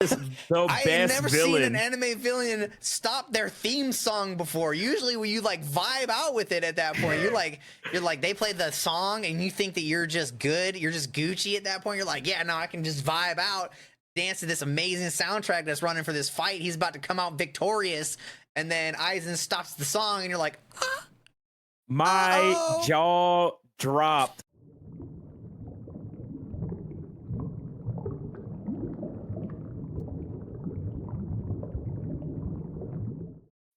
The I ain't best never seen an villain. anime villain stop their theme song before. Usually when you like vibe out with it at that point, you're like they play the song and you think that you're just good, you're just Gucci at that point. You're like, yeah, no, I can just vibe out, dance to this amazing soundtrack that's running for this fight. He's about to come out victorious, and then Aizen stops the song and you're like, ah, My uh-oh. jaw dropped.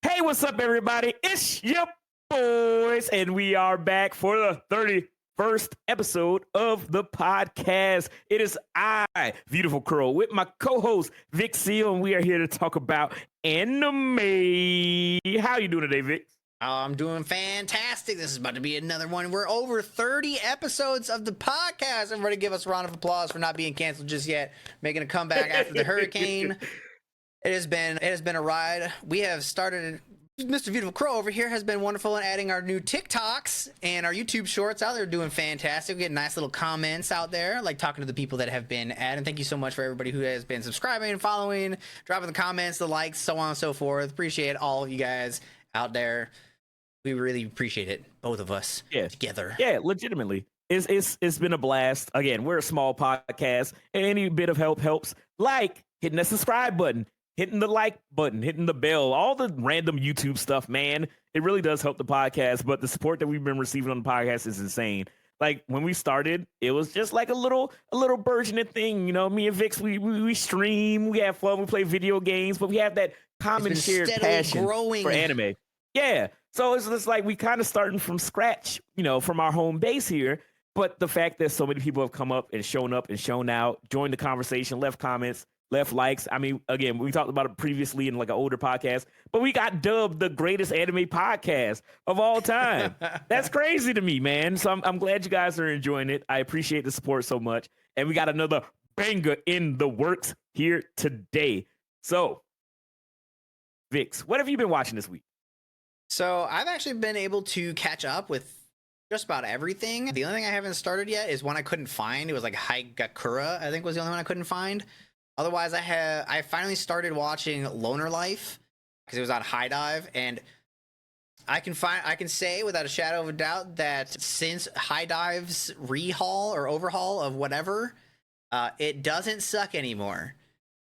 Hey, what's up, everybody? It's your boys, and we are back for the 31st episode of the podcast. It is I, Beautiful Crow, with my co-host Vic Seal, and we are here to talk about anime. How you doing today, Vic? I'm doing fantastic. This is about to be another one. We're over 30 episodes of the podcast. Everybody give us a round of applause for not being canceled just yet, making a comeback after the hurricane. It has been a ride. We have started. Mr. Beautiful Crow over here has been wonderful in adding our new TikToks and our YouTube shorts out there, doing fantastic. We get nice little comments out there, like talking to the people that have been adding. Thank you so much for everybody who has been subscribing, following, dropping the comments, the likes, so on and so forth. Appreciate all of you guys out there. We really appreciate it, both of us together. Yeah, legitimately. It's been a blast. Again, we're a small podcast, and any bit of help helps. Like hitting the subscribe button, hitting the like button, hitting the bell, all the random YouTube stuff, man. It really does help the podcast, but the support that we've been receiving on the podcast is insane. Like when we started, it was just like a little burgeoning thing. You know, me and Vix, we stream, we have fun, we play video games, but we have that common shared passion for anime. Yeah. So it's just like we kind of starting from scratch, you know, from our home base here. But the fact that so many people have come up and shown out, joined the conversation, left comments, left likes. I mean, again, we talked about it previously in like an older podcast, but we got dubbed the greatest anime podcast of all time. That's crazy to me, man. So I'm glad you guys are enjoying it. I appreciate the support so much. And we got another banger in the works here today. So, Vix, what have you been watching this week? So I've actually been able to catch up with just about everything. The only thing I haven't started yet is one I couldn't find. It was like Haigakura, I think was the only one I couldn't find. Otherwise, I finally started watching Loner Life because it was on High Dive, and I can say without a shadow of a doubt that since High Dive's rehaul or overhaul of whatever, it doesn't suck anymore.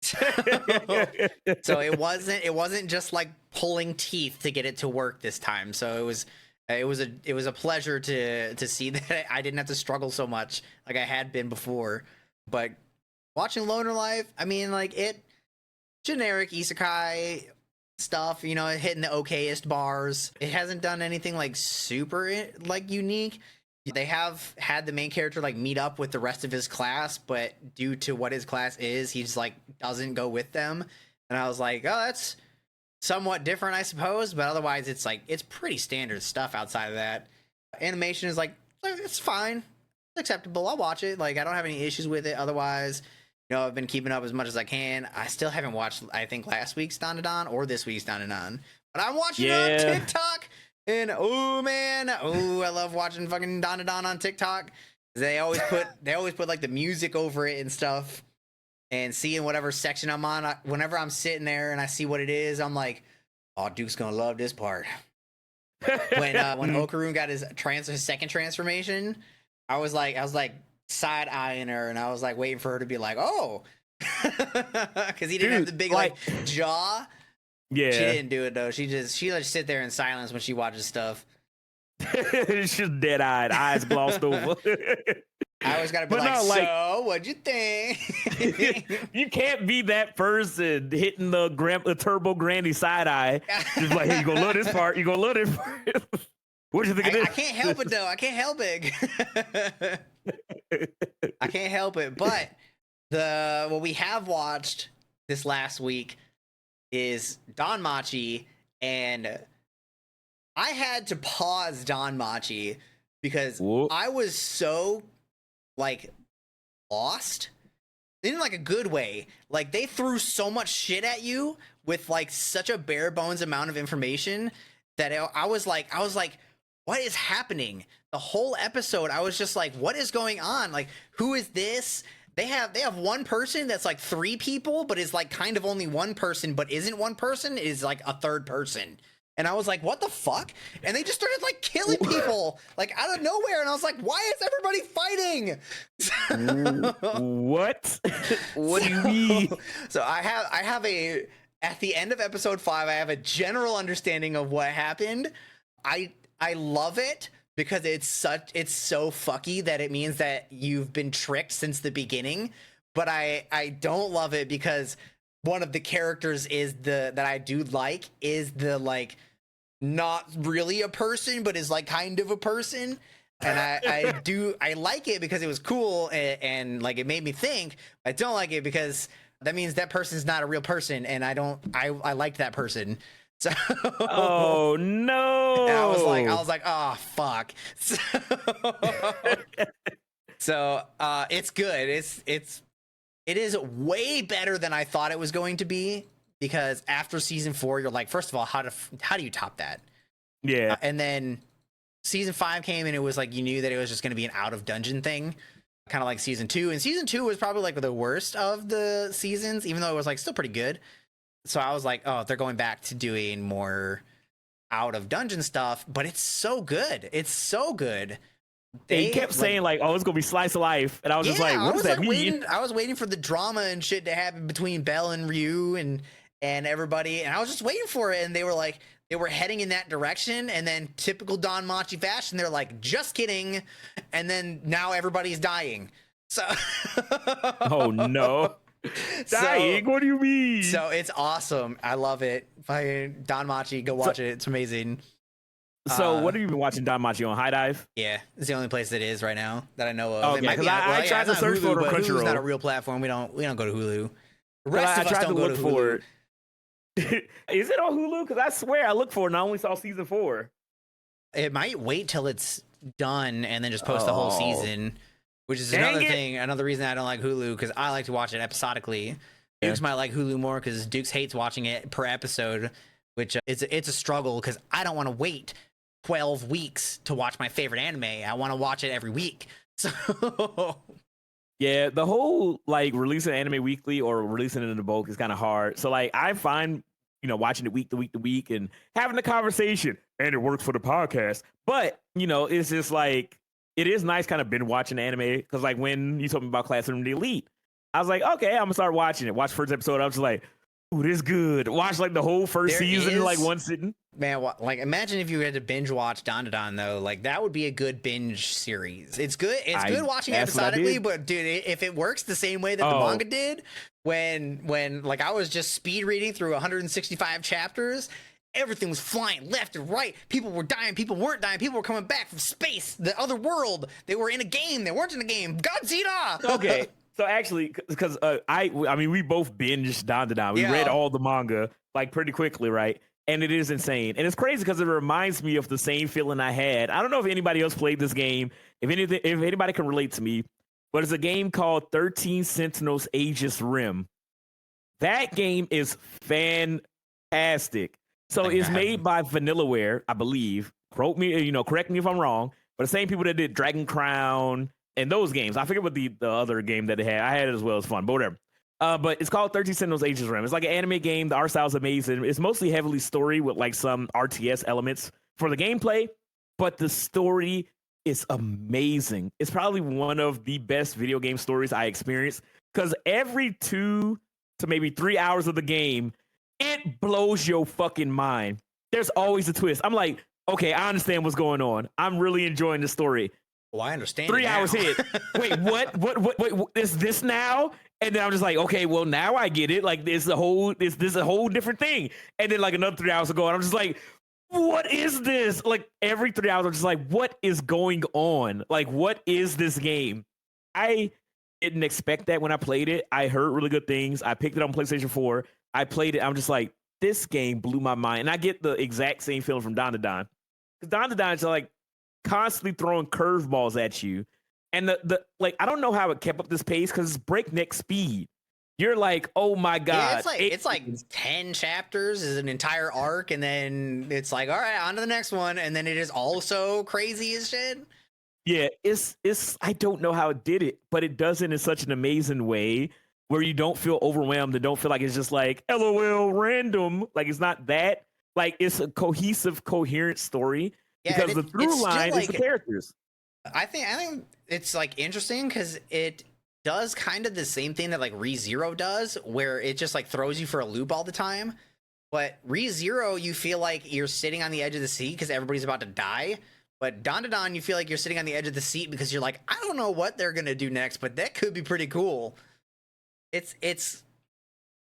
So it wasn't just like pulling teeth to get it to work this time. So it was a pleasure to see that I didn't have to struggle so much like I had been before. But watching Loner Life, I mean, like, it generic isekai stuff, you know, hitting the okayest bars. It hasn't done anything like super like unique. They have had the main character like meet up with the rest of his class, but due to what his class is, he's like doesn't go with them. And I was like, oh, that's somewhat different, I suppose. But otherwise, it's like it's pretty standard stuff outside of that. Animation is like it's fine, it's acceptable. I'll watch it. Like I don't have any issues with it. Otherwise, you know, I've been keeping up as much as I can. I still haven't watched, I think, last week's DNAnime or this week's DNAnime, but I'm watching it on TikTok. And oh man, I love watching fucking DNAnime on TikTok. They always put like the music over it and stuff, and seeing whatever section I'm on. Whenever I'm sitting there and I see what it is, I'm like, oh, Duke's gonna love this part. when Okaru got his second transformation, I was like side eyeing her, and I was like waiting for her to be like, oh, because he didn't have the big like jaw. Yeah, she didn't do it though. She just sit there in silence when she watches stuff. She's dead-eyed, eyes glossed over. I always gotta be so what'd you think? You can't be that person hitting the turbo granny side eye. Just like, hey, you gonna love this part. You gonna love this part. What do you think of this? I can't help it though. I can't help it. I can't help it. But what we have watched this last week is Danmachi, and I had to pause Danmachi because I was so like lost in like a good way. Like they threw so much shit at you with like such a bare bones amount of information that I was like, what is happening? The whole episode, I was just like, what is going on? Like, who is this? they have one person that's like 3 people, but is like kind of only one person, but isn't one person, is like a third person. And I was like, what the fuck? And they just started like killing people like out of nowhere. And I was like, why is everybody fighting? What? What do you mean? So I have a, at the end of episode 5, I have a general understanding of what happened. I love it because it's so fucky that it means that you've been tricked since the beginning. But I don't love it because one of the characters is that I do like is the like not really a person but is like kind of a person, and I like it because it was cool and like it made me think. I don't like it because that means that person's not a real person, and I liked that person. So oh no. And I was like oh fuck. So it's good. It is way better than I thought it was going to be, because after season 4, you're like, first of all, how do you top that? Yeah. And then season 5 came, and it was like you knew that it was just going to be an out of dungeon thing, kind of like season 2. And season 2 was probably like the worst of the seasons, even though it was like still pretty good. So I was like, oh, they're going back to doing more out of dungeon stuff, but it's so good. It's so good. They kept saying like, "Oh, it's gonna be slice of life," and I was just like, "What does that mean?" I was waiting for the drama and shit to happen between Belle and Ryu and everybody, and I was just waiting for it. And they were heading in that direction, and then typical Don Machi fashion, they're like, "Just kidding," and then now everybody's dying. So, oh no, dying? What do you mean? So it's awesome. I love it. Don Machi, go watch it. It's amazing. So what have you been watching Don Machi on? High Dive? Yeah, it's the only place that is right now that I know of. Okay, because I tried to search for it on Crunchyroll. Hulu's not a real platform. We don't go to Hulu. The rest of us don't go to Hulu. Is it on Hulu? Because I swear I looked for it and I only saw season 4. It might wait till it's done and then just post the whole season, which is another reason I don't like Hulu, because I like to watch it episodically. Yeah. Dukes might like Hulu more because Dukes hates watching it per episode, which it's a struggle because I don't want to wait 12 weeks to watch my favorite anime. I want to watch it every week. So yeah, the whole like releasing anime weekly or releasing it in the bulk is kind of hard. So like I find, watching it week to week to week and having the conversation, and it works for the podcast. But, it's just like, it is nice kind of binge watching anime, because like when you told me about Classroom the Elite, I was like, okay, I'm gonna start watching it. Watch the first episode. I was just like, ooh, this is good. Watch like the whole first season in like one sitting. Man, like imagine if you had to binge watch DNAnime though. Like that would be a good binge series. It's good. It's good watching episodically, but dude, if it works the same way that the manga did, when like I was just speed reading through 165 chapters, everything was flying left and right. People were dying. People weren't dying. People were coming back from space, the other world. They were in a game. They weren't in a game. Godzilla. Okay. So actually, because I mean, we both binged DNAnime. We read all the manga like pretty quickly, right? And it is insane. And it's crazy because it reminds me of the same feeling I had. I don't know if anybody else played this game. If anybody can relate to me, but it's a game called 13 Sentinels Aegis Rim. That game is fantastic. So it's made by Vanillaware, I believe. Correct me if I'm wrong. But the same people that did Dragon Crown and those games. I forget what the other game that they had. I had it as well. It's fun, but whatever. But it's called 13 Sentinels Aegis Rim. It's like an anime game. The art style is amazing. It's mostly heavily story with like some RTS elements for the gameplay, but the story is amazing. It's probably one of the best video game stories I experienced, because every 2 to maybe 3 hours of the game, it blows your fucking mind. There's always a twist. I'm like, okay, I understand what's going on. I'm really enjoying the story. Well, I understand. 3 hours hit. Wait, what? Wait, is this now? And then I'm just like, okay, well, now I get it. Like, this is a whole different thing. And then like another 3 hours ago, and I'm just like, what is this? Like every 3 hours, I'm just like, what is going on? Like, what is this game? I didn't expect that when I played it. I heard really good things. I picked it on PlayStation 4. I played it. I'm just like, this game blew my mind. And I get the exact same feeling from DNAnime. Because DNAnime is like constantly throwing curveballs at you. And the like, I don't know how it kept up this pace, because it's breakneck speed. You're like, oh my god! Yeah, it's like 10 chapters is an entire arc, and then it's like, all right, on to the next one, and then it is also crazy as shit. Yeah, it's I don't know how it did it, but it does it in such an amazing way where you don't feel overwhelmed and don't feel like it's just like LOL random. Like it's not that. Like it's a cohesive, coherent story Yeah, and because the it's through still line is the like characters. I think it's like interesting because it does kind of the same thing that like ReZero does, where it just like throws you for a loop all the time. But ReZero, you feel like you're sitting on the edge of the seat because everybody's about to die. But Don, you feel like you're sitting on the edge of the seat because you're like, I don't know what they're gonna do next, but that could be pretty cool. It's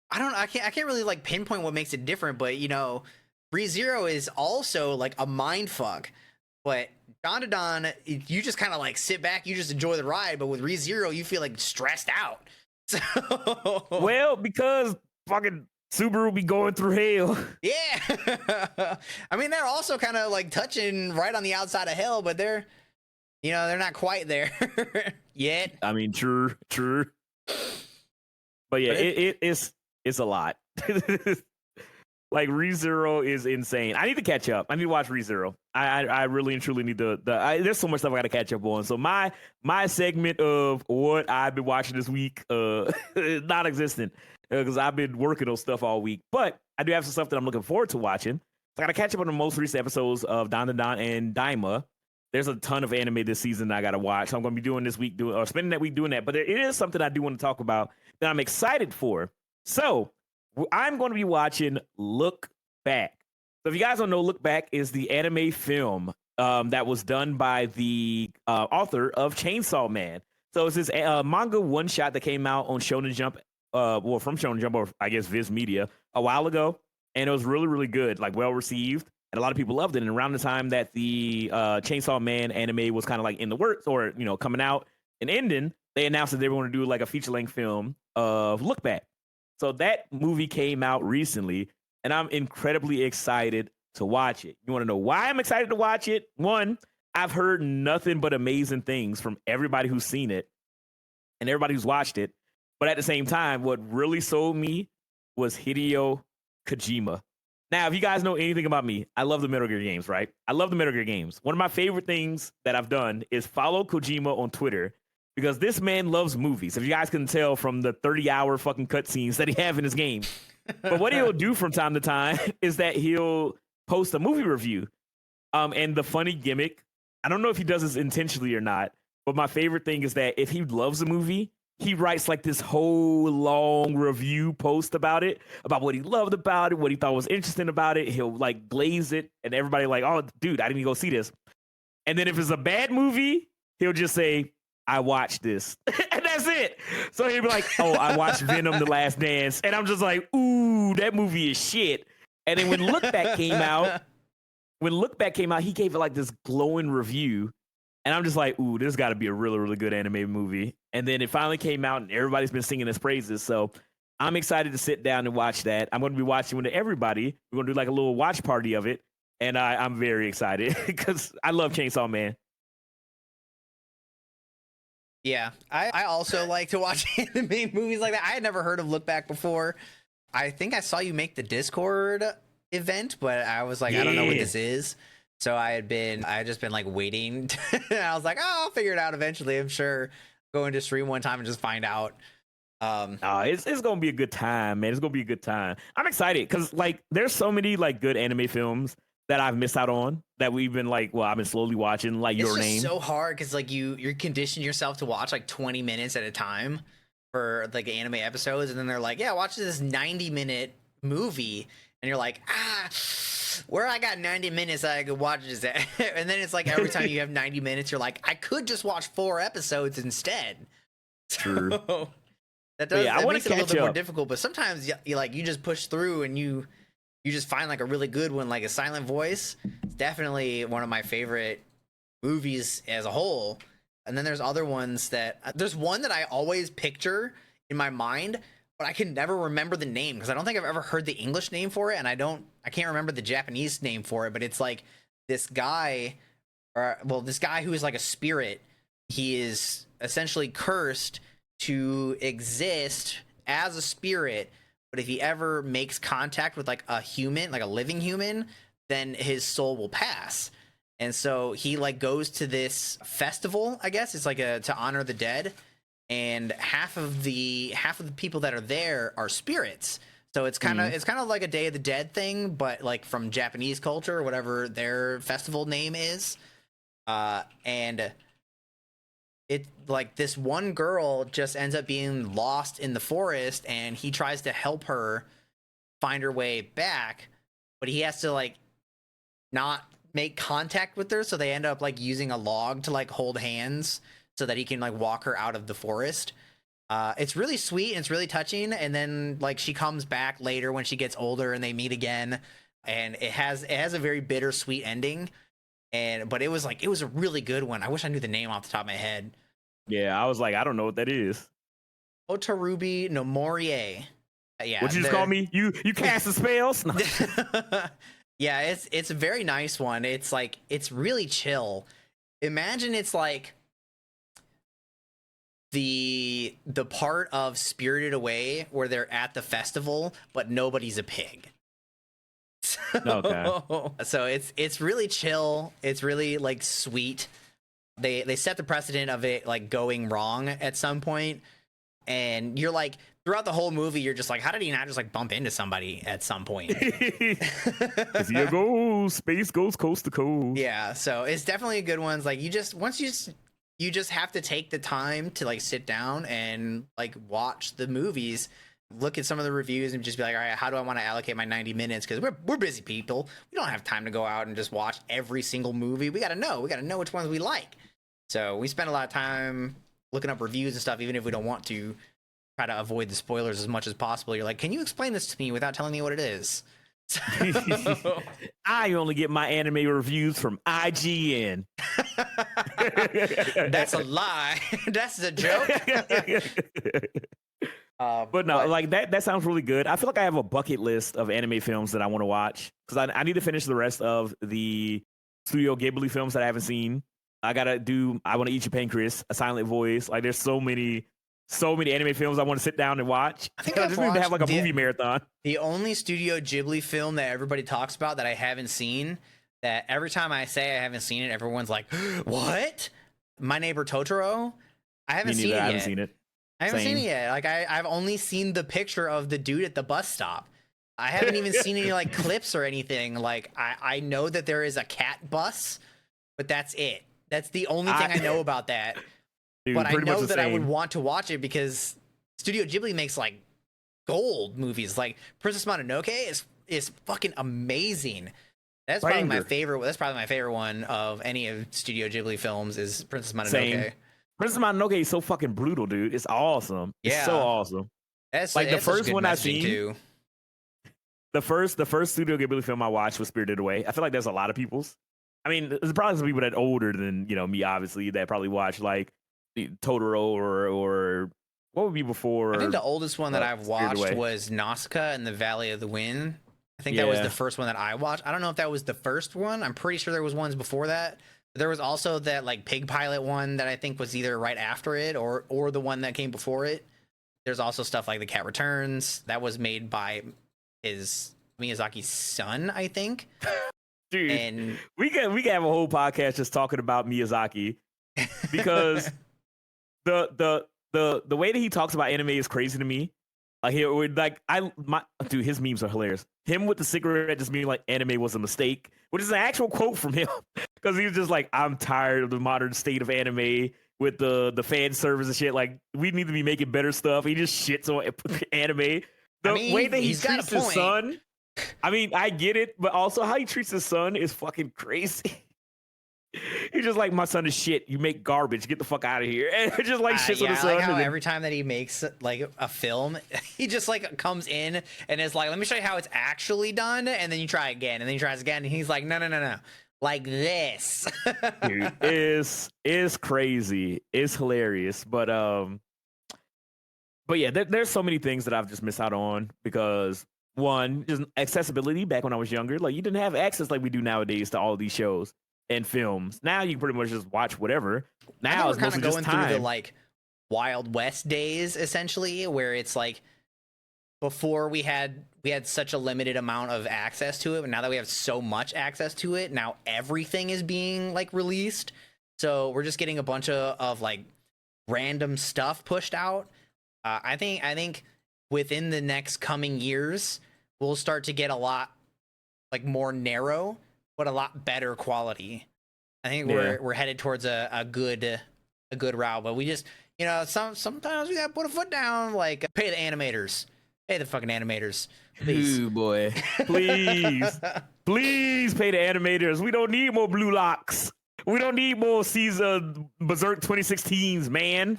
I don't I can't really like pinpoint what makes it different, but you know, ReZero is also like a mind fuck. But Don, you just kind of like sit back, you just enjoy the ride. But with ReZero, you feel like stressed out. So Well, because fucking Subaru be going through hell. yeah, I mean they're also kind of like touching right on the outside of hell, but they're you know they're not quite there yet. I mean, true, true. But yeah, But it's a lot. Like ReZero is insane. I need to catch up. I need to watch ReZero. I really and truly need to. There's so much stuff I got to catch up on. So my segment of what I've been watching this week is non-existent because I've been working on stuff all week. But I do have some stuff that I'm looking forward to watching. So I got to catch up on the most recent episodes of Don and Daima. There's a ton of anime this season I got to watch. So I'm going to be doing this week, spending that week doing that. But it is something I do want to talk about that I'm excited for. So I'm going to be watching Look Back. So if you guys don't know, Look Back is the anime film that was done by the author of Chainsaw Man. So it's this manga one shot that came out on Shonen Jump, from Shonen Jump, or I guess Viz Media, a while ago, and it was really, really good, like well received, and a lot of people loved it. And around the time that the Chainsaw Man anime was kind of like in the works, or coming out and ending, they announced that they were going to do like a feature length film of Look Back. So that movie came out recently, and I'm incredibly excited to watch it. You want to know why I'm excited to watch it? One, I've heard nothing but amazing things from everybody who's seen it and everybody who's watched it. But at the same time, what really sold me was Hideo Kojima. Now, if you guys know anything about me, I love the Metal Gear games, right? I love the Metal Gear games. One of my favorite things that I've done is follow Kojima on Twitter because this man loves movies. If you guys can tell from the 30-hour fucking cutscenes that he have in his game. But what he'll do from time to time is that he'll post a movie review. And the funny gimmick, I don't know if he does this intentionally or not, but my favorite thing is that if he loves a movie, he writes like this whole long review post about it, about what he loved about it, what he thought was interesting about it. He'll like glaze it, and everybody like, oh, dude, I didn't even go see this. And then if it's a bad movie, he'll just say, I watched this. And that's it. So he'd be like, oh, I watched Venom: The Last Dance. And I'm just like, ooh, that movie is shit. And then when Look Back came out, he gave it like this glowing review. And I'm just like, ooh, this got to be a really, really good anime movie. And then it finally came out and everybody's been singing his praises. So I'm excited to sit down and watch that. I'm going to be watching with everybody. We're going to do like a little watch party of it. And I'm very excited because I love Chainsaw Man. Yeah, I also like to watch anime movies like that. I had never heard of Look Back before. I think I saw you make the Discord event, but I was like, I don't know what this is. So I had just been like waiting. I was like, oh, I'll figure it out eventually. I'm sure going to stream one time and just find out. It's gonna be a good time, man. It's gonna be a good time. I'm excited because like there's so many like good anime films that I've missed out on that we've been like, well, I've been slowly watching, like Your Name. It's so hard because like you're conditioning yourself to watch like 20 minutes at a time for like anime episodes, and then they're like, yeah, watch this 90-minute movie, and you're like, where I got 90 minutes I could watch this at? And then it's like every time you have 90 minutes, you're like, I could just watch 4 episodes instead. True. So that does I makes it a little bit more up. difficult, but sometimes you just push through and you just find like a really good one, like A Silent Voice. It's definitely one of my favorite movies as a whole. And then there's other ones there's one that I always picture in my mind, but I can never remember the name because I don't think I've ever heard the English name for it, and I can't remember the Japanese name for it. But it's like this guy who is like a spirit. He is essentially cursed to exist as a spirit, but if he ever makes contact with like a human, like a living human, then his soul will pass. And so he like goes to this festival, I guess it's like a to honor the dead, and half of the people that are there are spirits. So it's kind of like a Day of the Dead thing, but like from Japanese culture or whatever their festival name is. And it like this one girl just ends up being lost in the forest, and he tries to help her find her way back, but he has to like not make contact with her, so they end up like using a log to like hold hands so that he can like walk her out of the forest. It's really sweet and it's really touching, and then like she comes back later when she gets older and they meet again, and it has a very bittersweet ending. And but it was a really good one. I wish I knew the name off the top of my head. Yeah, I was like, I don't know what that is. Otarubi no Morie. Yeah, What you just call me? You cast the spells? No. Yeah, it's a very nice one. It's like it's really chill. Imagine it's like the part of Spirited Away where they're at the festival but nobody's a pig. Okay. So it's really chill. It's really like sweet. They set the precedent of it like going wrong at some point, and you're like throughout the whole movie you're just like, how did he not just like bump into somebody at some point? Here goes space goes coast to coast. Yeah, so it's definitely a good one. Like you just have to take the time to like sit down and like watch the movies, look at some of the reviews, and just be like, all right, how do I want to allocate my 90 minutes? Because we're busy people. We don't have time to go out and just watch every single movie. We gotta know which ones we like. So we spend a lot of time looking up reviews and stuff, even if we don't want to. Try to avoid the spoilers as much as possible. You're like, can you explain this to me without telling me what it is? I only get my anime reviews from IGN. That's a lie. That's a joke. But no, like that sounds really good. I feel like I have a bucket list of anime films that I want to watch, because I need to finish the rest of the Studio Ghibli films that I haven't seen. I want to Eat Your Pancreas, A Silent Voice. Like there's so many anime films I want to sit down and watch. I think I I've just need to have like a movie marathon. The only Studio Ghibli film that everybody talks about that I haven't seen, that every time I say I haven't seen it, everyone's like, what? My Neighbor Totoro? I haven't seen it yet. I haven't seen it. I haven't seen it yet. Like I've only seen the picture of the dude at the bus stop. I haven't even seen any like clips or anything. Like I know that there is a cat bus, but that's it. That's the only thing I know about that. Dude, but I know that I would same. want to watch it because Studio Ghibli makes like gold movies. Like Princess Mononoke is fucking amazing. That's probably my favorite. That's probably my favorite one of any of Studio Ghibli films is Princess Mononoke. Same. Princess Mononoke is so fucking brutal, dude. It's awesome. It's so awesome. That's like the first one I seen seen. The first Studio Ghibli film I watched was Spirited Away. I feel like there's a lot of people's. I mean, there's probably some people that older than me, obviously, that probably watch like Totoro or what would be before. I think the oldest one that I've watched was Nausicaa and the Valley of the Wind. I think that was the first one that I watched. I don't know if that was the first one. I'm pretty sure there was ones before that. But there was also that like Pig Pilot one that I think was either right after it or the one that came before it. There's also stuff like The Cat Returns that was made by his Miyazaki's son, I think. Dude, and we can have a whole podcast just talking about Miyazaki, because the way that he talks about anime is crazy to me. Dude, his memes are hilarious. Him with the cigarette just meaning like anime was a mistake, which is an actual quote from him, because he was just like, I'm tired of the modern state of anime with the fan service and shit. Like we need to be making better stuff. He just shits on anime. The way that he treats his son. I mean, I get it, but also how he treats his son is fucking crazy. He's just like, my son is shit. You make garbage. Get the fuck out of here. And just like shits on his son. Like how every time that he makes like a film, he just like comes in and is like, let me show you how it's actually done. And then you try again, and then he tries again, and he's like, no, like this. Dude, is crazy. It's hilarious, but yeah, there's so many things that I've just missed out on because. One, just accessibility. Back when I was younger, like you didn't have access like we do nowadays to all these shows and films. Now you can pretty much just watch whatever. Now it's mostly just time. Through the like Wild West days, essentially, where it's like before we had such a limited amount of access to it, but now that we have so much access to it, now everything is being like released. So we're just getting a bunch of like random stuff pushed out. I think within the next coming years, we'll start to get a lot like more narrow, but a lot better quality. I think we're headed towards a good route, but we just, you know, sometimes we gotta put a foot down, like pay the animators. Pay the fucking animators, please. Ooh, boy. Please. Please pay the animators. We don't need more Blue Locks. We don't need more Caesar Berserk 2016s, man.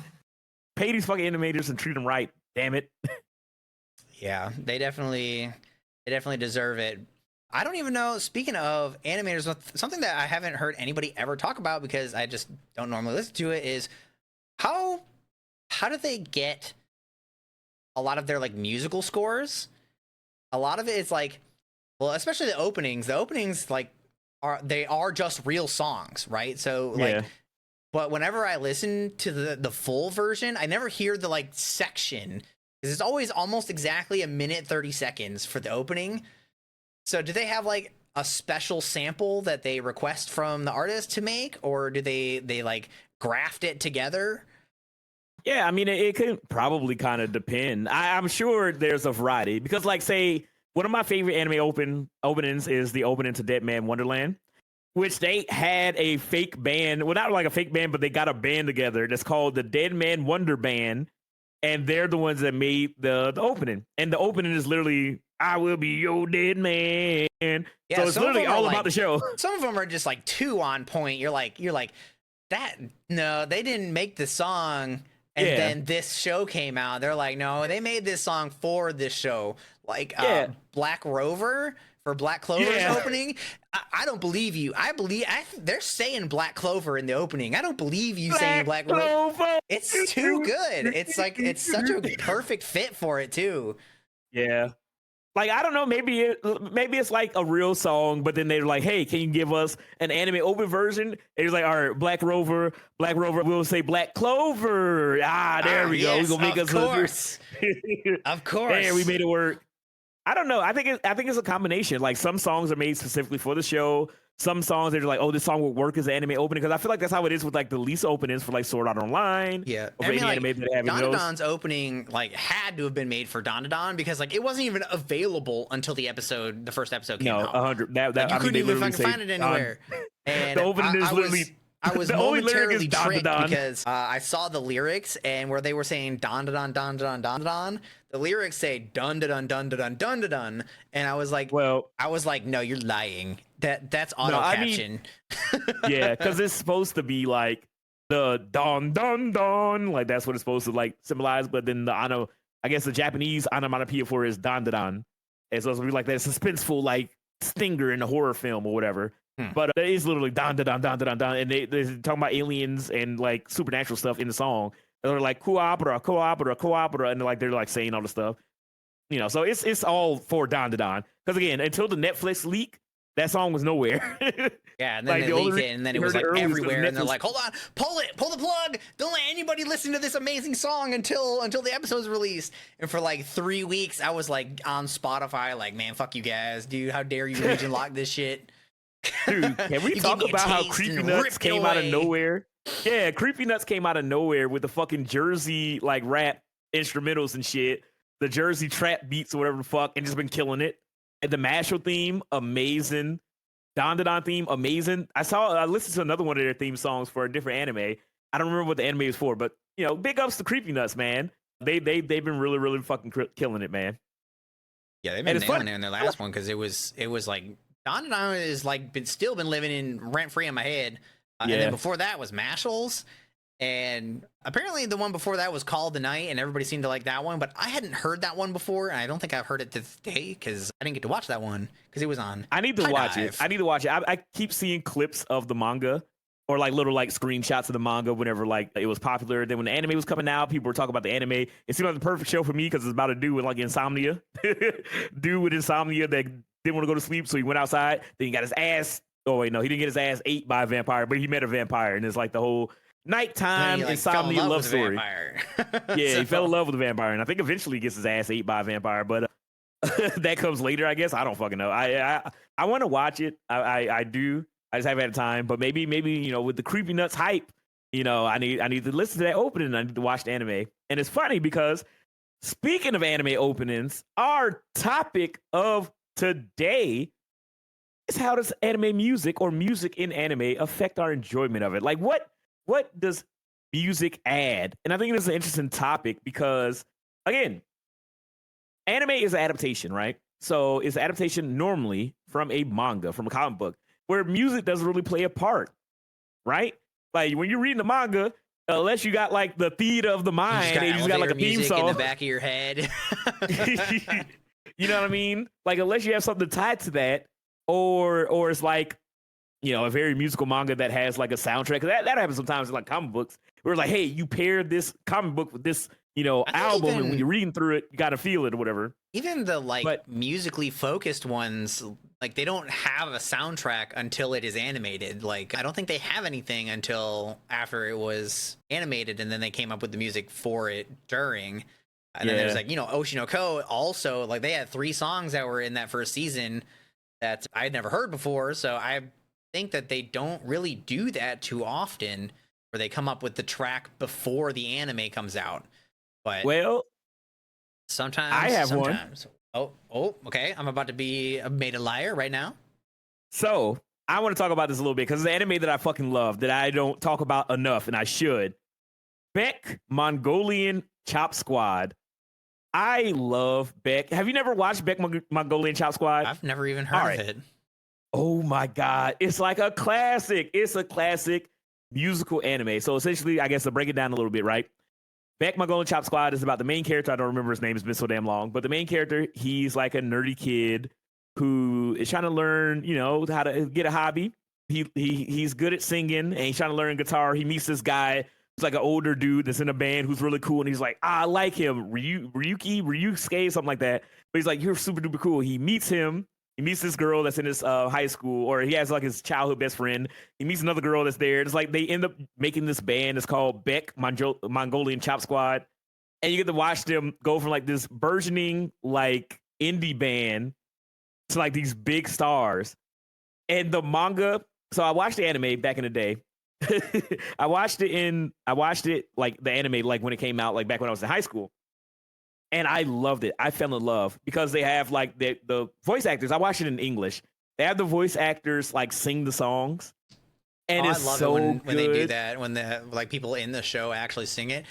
Pay these fucking animators and treat them right. Damn it. Yeah, they definitely deserve it. I don't even know, speaking of animators, something that I haven't heard anybody ever talk about because I just don't normally listen to it is how do they get a lot of their like musical scores? A lot of it is like, well, especially the openings like are just real songs, right? So like, but whenever I listen to the full version, I never hear the like section because it's always almost exactly 1:30 seconds for the opening. So do they have like a special sample that they request from the artist to make, or do they like graft it together? Yeah, I mean, it could probably kind of depend. I'm sure there's a variety because, like, say, one of my favorite anime openings is the opening to Dead Man Wonderland, which they had a fake band. Well, not like a fake band, but they got a band together that's called the Dead Man Wonder Band, and they're the ones that made the opening. And the opening is literally, "I will be your dead man." Yeah, so it's literally all like, about the show. Some of them are just like too on point. You're like that. No, they didn't make the song. And then this show came out. They're like, no, they made this song for this show. Like Black Rover for Black Clover's opening. I don't believe you. They're saying Black Clover in the opening. I don't believe you saying Black Rover. It's too good. It's like, it's such a perfect fit for it too. Yeah. Like, I don't know, maybe it's like a real song, but then they're like, hey, can you give us an anime open version? And he's like, all right, Black Rover, we'll say Black Clover. There we go. We're gonna make us of course. There, we made it work. I don't know. I think it's a combination. Like, some songs are made specifically for the show. Some songs they're like, oh, this song would work as an anime opening, because I feel like that's how it is with like the Lisa openings for like Sword Art Online. Yeah, I mean, like, Dandadan's opening like had to have been made for Dandadan because like it wasn't even available until the first episode came out. 100. Like, you couldn't even find it anywhere. And the opening is literally. I was momentarily tricked because I saw the lyrics, and where they were saying "don da don don da don don don," the lyrics say "dun da dun dun da dun dun da dun," and I was like, no, you're lying. That's auto caption. Yeah, because it's supposed to be like the don don don, like that's what it's supposed to like symbolize. But then I guess the Japanese onomatopoeia for it is don da don, and so it's be like that suspenseful like stinger in a horror film or whatever. But it is literally don da don don da don don, and they're talking about aliens and like supernatural stuff in the song. And they're like coopera, and they're like saying all the stuff, you know. So it's all for don da don, because again, until the Netflix leak, that song was nowhere. Yeah, and then they leaked it, and then it was like everywhere, and they're like, hold on, pull the plug, don't let anybody listen to this amazing song until the episode's released. And for like 3 weeks, I was like on Spotify, like, man, fuck you guys, dude, how dare you region lock this shit. Dude, can we talk about how Creepy Nuts came out of nowhere? Yeah, Creepy Nuts came out of nowhere with the fucking Jersey like rap instrumentals and shit, the Jersey trap beats or whatever the fuck, and just been killing it. And the Mashal theme, amazing. Don Da Don theme, amazing. I listened to another one of their theme songs for a different anime. I don't remember what the anime is for, but you know, big ups to Creepy Nuts, man. They've been really, really fucking killing it, man. Yeah, they've been nailing it in their last one, because it was like Don Da Don is like still been living in rent free in my head. And then before that was Mashals, and apparently the one before that was Call the Night, and everybody seemed to like that one, but I hadn't heard that one before, and I don't think I've heard it this day because I didn't get to watch that one because it was on. I need to watch it. I keep seeing clips of the manga, or like little like screenshots of the manga whenever like it was popular. Then when the anime was coming out, people were talking about the anime. It seemed like the perfect show for me because it's about a dude with like insomnia, dude with insomnia that didn't want to go to sleep, so he went outside. Then he got his ass. Oh wait, no, he didn't get his ass ate by a vampire, but he met a vampire, and it's like the whole nighttime Then he like fell in insomnia love love with the story. vampire. Yeah, he fell in So, love with the vampire, and I think eventually he gets his ass ate by a vampire. But that comes later, I guess. I don't fucking know. I want to watch it. I do. I just haven't had time. But maybe with the creepy nuts hype, I need to listen to that opening. I need to watch the anime. And it's funny because speaking of anime openings, our topic of today is how does anime music or music in anime affect our enjoyment of it? Like what does music add? And I think this is an interesting topic because again, anime is an adaptation, right? So it's an adaptation normally from a manga, from a comic book, where music doesn't really play a part, right? Like when you're reading the manga, unless you got like the theater of the you just mind got and you just got like elevator a theme music in the song. back of your head. You know what I mean? Like unless you have something tied to that, or it's like a very musical manga that has like a soundtrack. That happens sometimes in like comic books. Where it's like, hey, you paired this comic book with this I think album, and when even you're reading through it, you got to feel it or whatever. even the like But musically focused ones, like they don't have a soundtrack until it is animated. Like I don't think they have anything until after it was animated, and then they came up with the music for it during. And then there's like Oshinoko also, like they had 3 songs that were in that first season that I had never heard before. So I think that they don't really do that too often, where they come up with the track before the anime comes out. But well, sometimes I have one. sometimes. Oh, okay. I'm about to be made a liar right now. So I want to talk about this a little bit because it's an anime that I fucking love that I don't talk about enough, and I should. Beck Mongolian Chop Squad. I love Beck. Have you never watched Beck Mongolian Chop Squad? I've never even heard of it. Oh my god, it's like a classic. It's a classic musical anime. So essentially, I guess to break it down a little bit, right? Beck Mongolian Chop Squad is about the main character. I don't remember his name. It's been so damn long. But the main character, he's like a nerdy kid who is trying to learn, how to get a hobby. He's good at singing and he's trying to learn guitar. He meets this guy who's like an older dude that's in a band who's really cool. And he's like, I like him. Ryusuke, something like that. But he's like, you're super duper cool. He meets him. He meets this girl that's in his high school, or he has like his childhood best friend. He meets another girl that's there. It's like they end up making this band. It's called Beck Mongolian Chop Squad. And you get to watch them go from like this burgeoning like indie band to like these big stars. And the manga, so I watched the anime back in the day. I watched it like the anime like when it came out, like back when I was in high school. And I loved it. I fell in love because they have like the voice actors. I watched it in English. They have the voice actors like sing the songs, and it's I love so it when they do good. that, when the like people in the show actually sing it.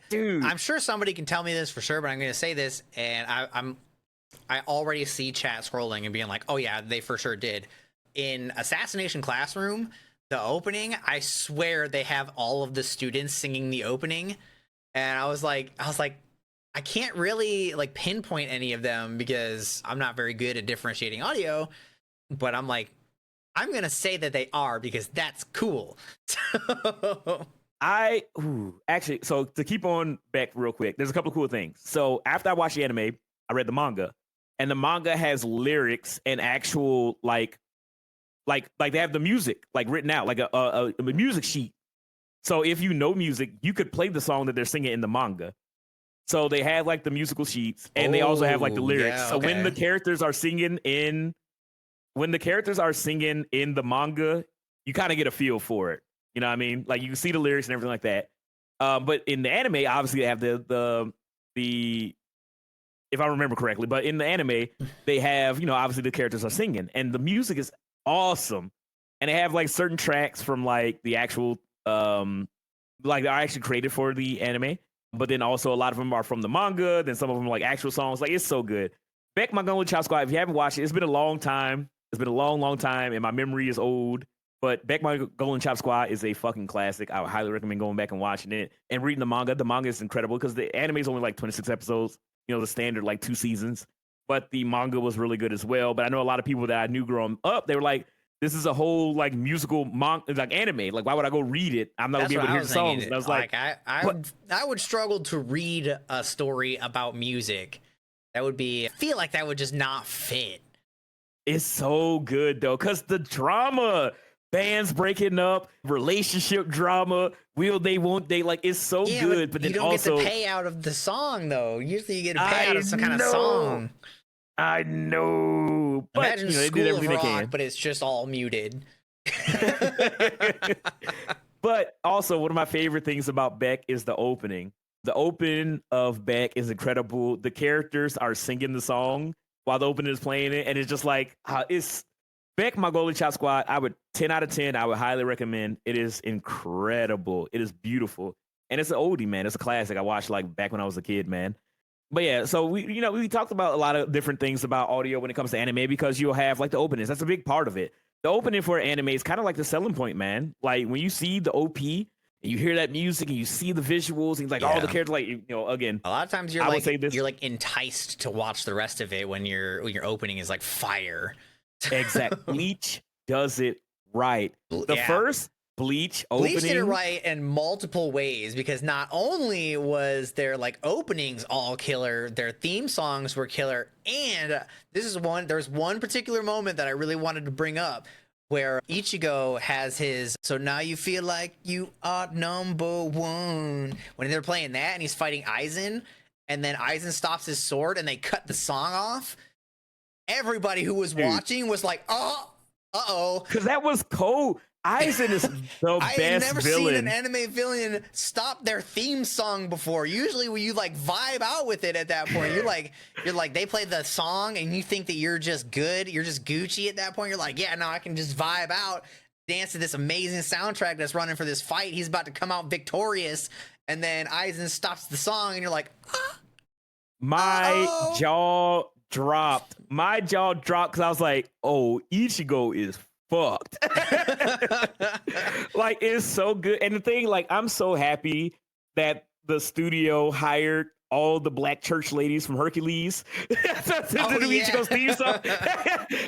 Dude, I'm sure somebody can tell me this for sure, but I'm going to say this, and I already see chat scrolling and being like, oh yeah, they for sure did. In Assassination Classroom, the opening, I swear they have all of the students singing the opening, and I was like, I can't really like pinpoint any of them because I'm not very good at differentiating audio, but I'm like, I'm gonna say that they are because that's cool. Actually, so to keep on back real quick, there's a couple of cool things. So after I watched the anime, I read the manga, and the manga has lyrics and actual like they have the music like written out like a music sheet. So if you know music, you could play the song that they're singing in the manga. So they have like the musical sheets, and they also have like the lyrics. Yeah, so okay. when the characters are singing in the manga, you kind of get a feel for it. You know what I mean? Like you can see the lyrics and everything like that. But in the anime, obviously they have the if I remember correctly, but in the anime they have obviously the characters are singing, and the music is awesome, and they have like certain tracks from like the actual like they're actually created for the anime. But then also a lot of them are from the manga. Then some of them are like actual songs. Like it's so good. Beck Mongolian Chop Squad. If you haven't watched it, it's been a long time. It's been a long, long time, and my memory is old. But Beck Mongolian Chop Squad is a fucking classic. I would highly recommend going back and watching it and reading the manga. The manga is incredible because the anime is only like 26 episodes. The standard like 2 seasons. But the manga was really good as well. But I know a lot of people that I knew growing up, they were like, this is a whole like musical like anime. Like, why would I go read it? I'm not gonna be able to hear the songs. And I was like I would struggle to read a story about music. That would be, I feel like that would just not fit. It's so good though, because the drama, bands breaking up, relationship drama, will they, won't they, like it's so Yeah, good. But you then don't also, get the payout of the song though. Usually you get a payout I of some kind of know, song. I know, but Imagine they did School of everything they Rock, can. but it's just all muted. But also, one of my favorite things about Beck is the opening. The opening of Beck is incredible. The characters are singing the song while the opening is playing it, and it's just like it's Beck, my Golden Child Squad. I would 10 out of 10. I would highly recommend. It is incredible. It is beautiful, and it's an oldie, man. It's a classic. I watched like back when I was a kid, man. But yeah, so we talked about a lot of different things about audio when it comes to anime because you'll have like the openings. That's a big part of it. The opening for anime is kind of like the selling point, man. Like when you see the OP and you hear that music and you see the visuals and like all the Yeah. characters, like again, A lot of times I would say this you're like enticed to watch the rest of it when your opening is like fire. exact. Bleach does it right. The Yeah. first Bleach Bleach did it opening, right in multiple ways because not only was their like openings all killer, their theme songs were killer, and there's one particular moment that I really wanted to bring up where Ichigo has his so now you feel like you are number one when they're playing that and he's fighting Aizen and then Aizen stops his sword and they cut the song off. Everybody who was Dude. watching was like, oh, uh-oh. because that was cold. Aizen is the I best had never villain. seen an anime villain stop their theme song before. Usually when you like vibe out with it at that point, you're like they play the song and you think that you're just good, you're just Gucci at that point. You're like, yeah, no, I can just vibe out, dance to this amazing soundtrack that's running for this fight. He's about to come out victorious, and then Aizen stops the song, and you're like, ah, My uh-oh. jaw dropped. My jaw dropped because I was like, oh, Ichigo is fucked. Like, it's so good. And the thing, like, I'm so happy that the studio hired all the black church ladies from Hercules to do yeah. Ichigo's theme song.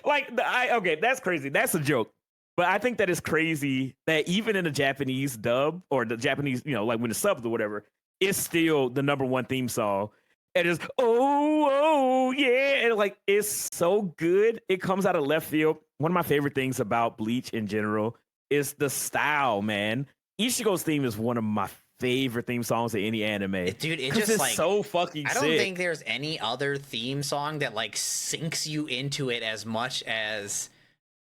Like, okay, that's crazy. That's a joke. But I think that is crazy that even in the Japanese dub or the Japanese, like when the subs or whatever, it's still the number one theme song. And it's oh yeah, and like it's so good. It comes out of left field. One of my favorite things about Bleach in general is the style, man. Ichigo's theme is one of my favorite theme songs of any anime. Dude, it 'Cause just it's like so fucking I don't sick. think there's any other theme song that like sinks you into it as much as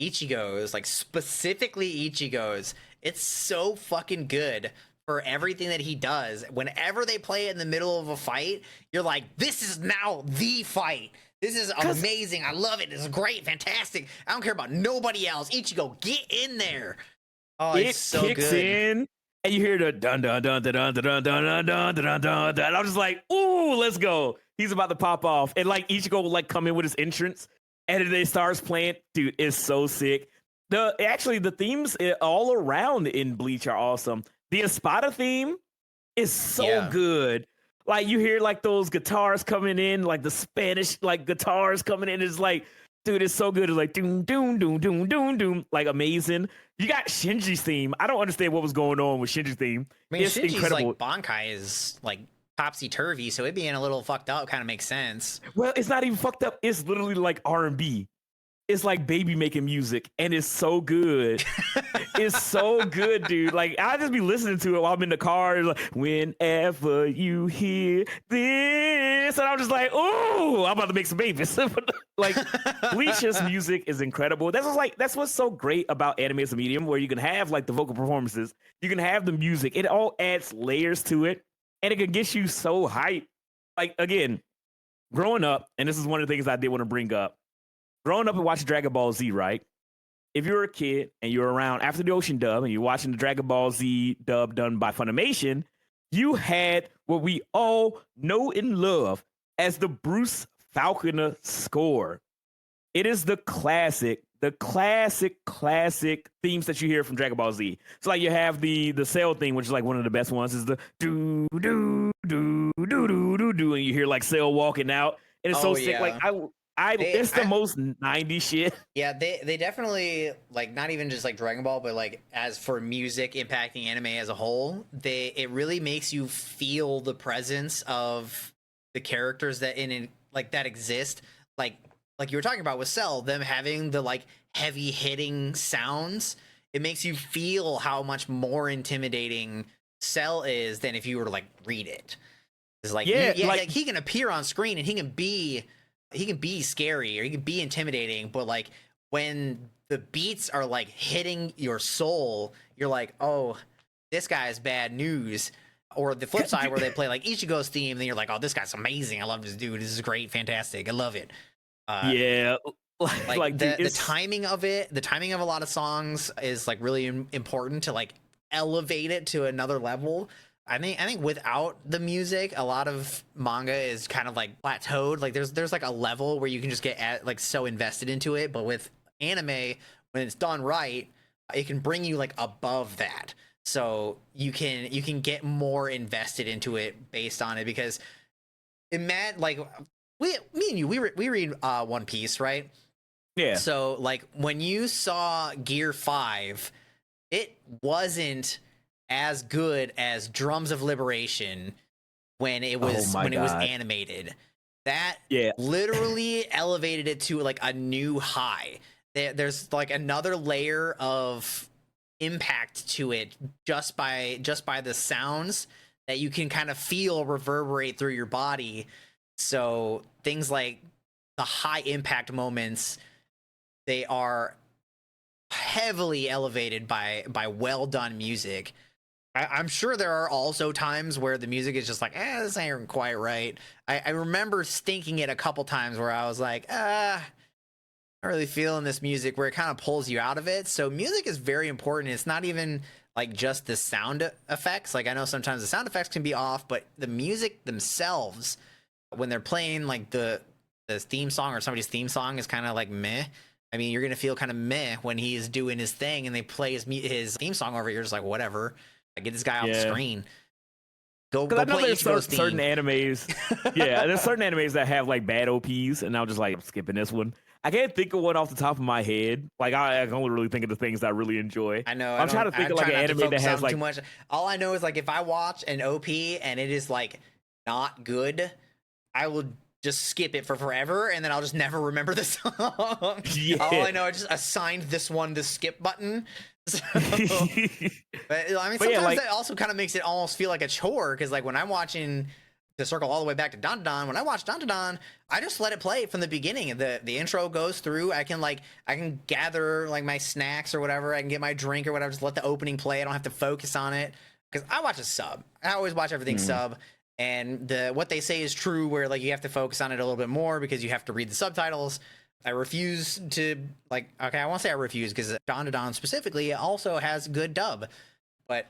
Ichigo's, like specifically Ichigo's. It's so fucking good for everything that he does. Whenever they play it in the middle of a fight, you're like, this is now the fight. This is amazing. I love it. It's great, fantastic. I don't care about nobody else. Ichigo, get in there. Oh, it it's so kicks good. in and you hear the dun dun dun dun dun dun dun dun dun dun dun dun. I'm just like, ooh, let's go. He's about to pop off. And like Ichigo will like come in with his entrance and then it starts playing. Dude, it's so sick. The themes all around in Bleach are awesome. The Espada theme is so good. Like you hear like those guitars coming in, like the Spanish like guitars coming in. It's like, dude, it's so good. It's like doom doom doom doom doom doom, like amazing. You got Shinji's theme. I don't understand what was going on with Shinji's theme. I mean, It's Shinji's incredible. like Bankai is like topsy turvy, so it being a little fucked up kind of makes sense. Well, it's not even fucked up. It's literally like R&B. It's like baby making music, and it's so good. It's so good, dude. Like I just be listening to it while I'm in the car. Like, whenever you hear this, and I'm just like, oh, I'm about to make some babies. Like Bleach's music is incredible. That's what's so great about anime as a medium, where you can have like the vocal performances, you can have the music. It all adds layers to it, and it can get you so hyped. Like again, growing up, and this is one of the things I did want to bring up. Growing up and watching Dragon Ball Z, right? If you're a kid and you're around after the Ocean dub and you're watching the Dragon Ball Z dub done by Funimation, you had what we all know and love as the Bruce Falconer score. It is the classic themes that you hear from Dragon Ball Z. So like you have the Cell theme, which is like one of the best ones, is the do do do do do do do, and you hear like Cell walking out, and it's so sick. Like it's the most 90s shit. Yeah, they definitely like not even just like Dragon Ball, but like as for music impacting anime as a whole, it really makes you feel the presence of the characters that that exist. Like you were talking about with Cell, them having the like heavy hitting sounds. it makes you feel how much more intimidating Cell is than if you were to like read it. It's like like he can appear on screen and he can be scary or he can be intimidating, but like when the beats are like hitting your soul, you're like, oh, this guy is bad news. Or the flip side where they play like Ichigo's theme, then you're like, oh, this guy's amazing. I love this dude. This is great, fantastic. I love it. Like the timing of it, the timing of a lot of songs is like really important to like elevate it to another level. I think without the music, a lot of manga is kind of like plateaued. Like there's like a level where you can just get like so invested into it, but with anime, when it's done right, it can bring you like above that. So you can get more invested into it based on it, because like me and you, we read One Piece, right? Yeah. So like when you saw Gear 5, it wasn't as good as Drums of Liberation when it was it was animated. That literally elevated it to like a new high. There's like another layer of impact to it just by the sounds that you can kind of feel reverberate through your body. So things like the high impact moments, they are heavily elevated by well done music. I'm sure there are also times where the music is just like, this ain't quite right. I remember stinking it a couple times where I was like, not really feeling this music, where it kind of pulls you out of it. So music is very important. It's not even like just the sound effects. Like I know sometimes the sound effects can be off, but the music themselves, when they're playing like the theme song or somebody's theme song is kind of like meh. I mean, you're going to feel kind of meh when he's doing his thing and they play his theme song over. You're just like, whatever. Get this guy off the screen. Go play Ichigo's theme. Certain animes. There's certain animes that have like bad OPs, and I'm just like, I'm skipping this one. I can't think of one off the top of my head. Like I can only really think of the things that I really enjoy. I know. I'm trying to think of like an anime that has like too much. All I know is like if I watch an OP and it is like not good, I will just skip it for forever, and then I'll just never remember the song. All I know, I just assigned this one the skip button. So, but I mean, sometimes that also kind of makes it almost feel like a chore, because like when I'm watching, to circle all the way back to DNAnime, when I watch DNAnime, I just let it play from the beginning. The intro goes through. I can gather like my snacks or whatever. I can get my drink or whatever. Just let the opening play. I don't have to focus on it, because I watch a sub. I always watch everything sub. And what they say is true, where like you have to focus on it a little bit more because you have to read the subtitles. I refuse to I won't say I refuse, because DNAnime specifically also has good dub, but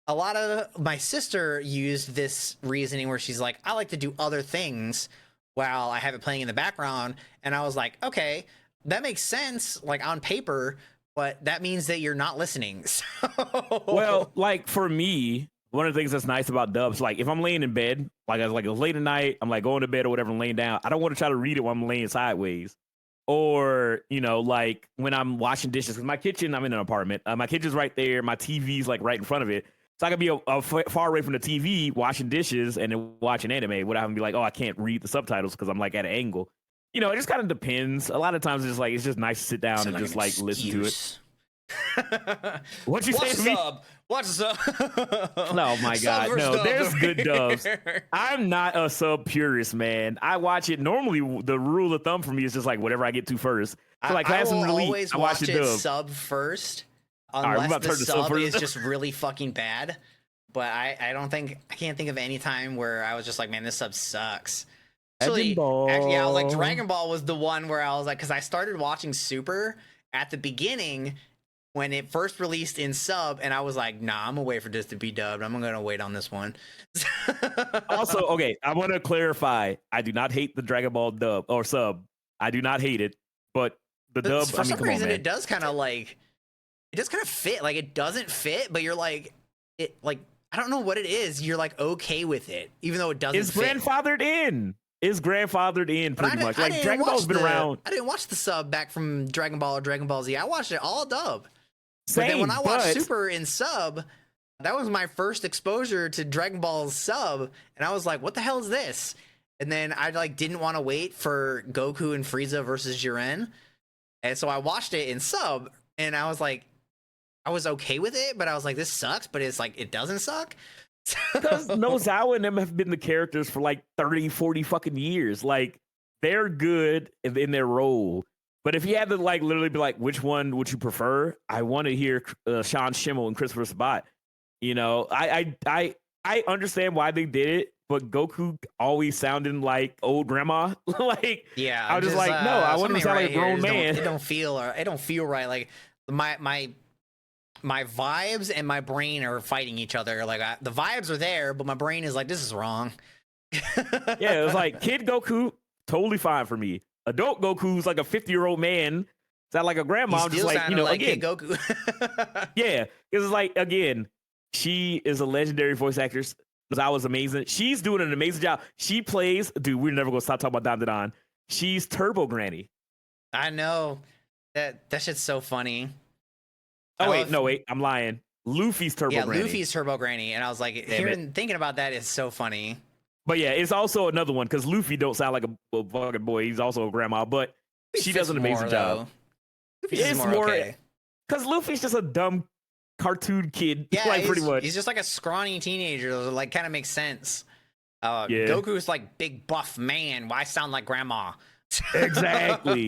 a lot of my sister used this reasoning where she's like, I like to do other things while I have it playing in the background. And I was like, okay, that makes sense, like on paper, but that means that you're not listening. So... Well, like for me, one of the things that's nice about dubs, like if I'm laying in bed, like it's late at night, I'm like going to bed or whatever, I'm laying down, I don't want to try to read it while I'm laying sideways. Or, like when I'm washing dishes, because my kitchen, I'm in an apartment, my kitchen's right there, my TV's like right in front of it. So I could be far away from the TV watching dishes and then watching anime without having to be like, oh, I can't read the subtitles because I'm like at an angle. It just kind of depends. A lot of times it's just nice to sit down and just like listen to it. What you say to me? Watch the sub. Oh my god, no, there's good dubs. I'm not a sub purist, man. I watch it normally. The rule of thumb for me is just like whatever I get to first. So like I will Elite, always watch it sub first, unless the sub is just really fucking bad. But I can't think of any time where I was just like, man, this sub sucks. Actually, I was like, Dragon Ball was the one where I was like, because I started watching Super at the beginning when it first released in sub, and I was like, nah, I'm gonna wait for this to be dubbed. I'm gonna wait on this one. Also, okay, I want to clarify, I do not hate the Dragon Ball dub or sub. I do not hate it, but the dub, for some reason, it does kind of like, it does kind of fit. Like it doesn't fit, but you're like, I don't know what it is. You're like okay with it, even though it doesn't. It's grandfathered in. It's grandfathered in pretty much. Like Dragon Ball's been around. I didn't watch the sub back from Dragon Ball or Dragon Ball Z. I watched it all dub. Same, but then when I watched Super in sub, that was my first exposure to Dragon Ball's sub, and I was like, what the hell is this? And then I didn't want to wait for Goku and Frieza versus Jiren, and so I watched it in sub, and I was like, I was okay with it, but I was like, this sucks, but it's like it doesn't suck. Because Nozawa and them have been the characters for like 30, 40 fucking years. Like, they're good in their role. But if you had to like literally be like, which one would you prefer? I want to hear Sean Schimmel and Christopher Sabat. You know, I understand why they did it, but Goku always sounded like old grandma. Like, Yeah, I was just like, no, I want him to sound like a grown man. It don't feel right. Like my vibes and my brain are fighting each other. Like the vibes are there, but my brain is like, this is wrong. Yeah, it was like Kid Goku, totally fine for me. Adult Goku's like a 50-year-old man, sound like a grandma. I'm just like, you know, like again, Kid Goku. yeah, it's like, again, she is a legendary voice actress. I was amazing. She's doing an amazing job. She plays, dude, we're never gonna stop talking about Dan. She's Turbo Granny. I know that shit's so funny. Oh wait, I'm lying. Luffy's Turbo Granny. Yeah, Luffy's Turbo Granny, and I was like, thinking about that is so funny. But yeah, it's also another one because Luffy don't sound like a fucking boy. He's also a grandma, but she does an amazing job. It's more because Luffy's just a dumb cartoon kid. Yeah, like, pretty much. He's just like a scrawny teenager. Like, kind of makes sense. Goku's like big buff man. Why sound like grandma? Exactly.